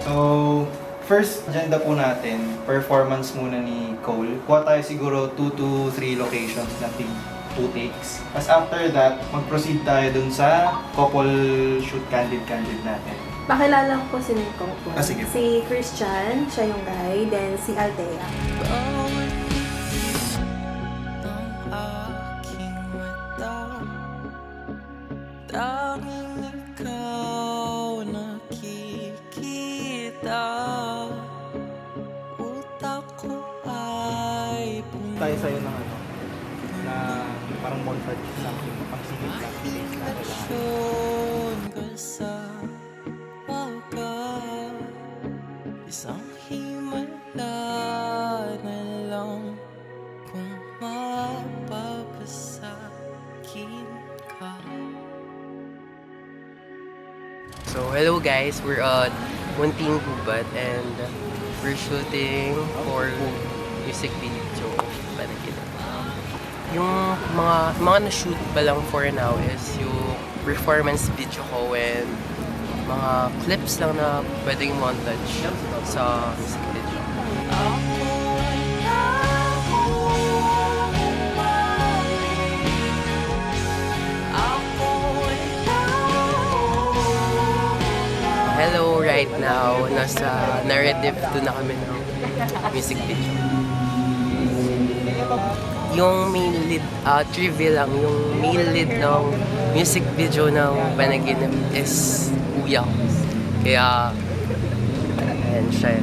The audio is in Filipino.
So, first agenda po natin, performance muna ni Cole. Kuha tayo siguro 2 to 3 locations na 2 takes. Tapos after that, mag-proceed tayo dun sa couple shoot candid natin. Pakilala ko po si Nicole po. Sige. Si Christian, siya yung guy, then si Althea. Tayo sa'yo ng ano, na parang montage something, pang singit lang, takes na kailangan. Isang himala na lang kung mapapasakin ka. So, hello guys, we're on Munting Gubat and we're shooting for music video. Yung mga na-shoot pa lang for now is yung performance video ko and mga clips lang na pwedeng montage sa music video. Hello, right now, nasa narrative doon na kami ng music video. Yung main lead, trivia lang, yung main lead ng music video ng Panaginip is Kuya. Kaya, ayan siya.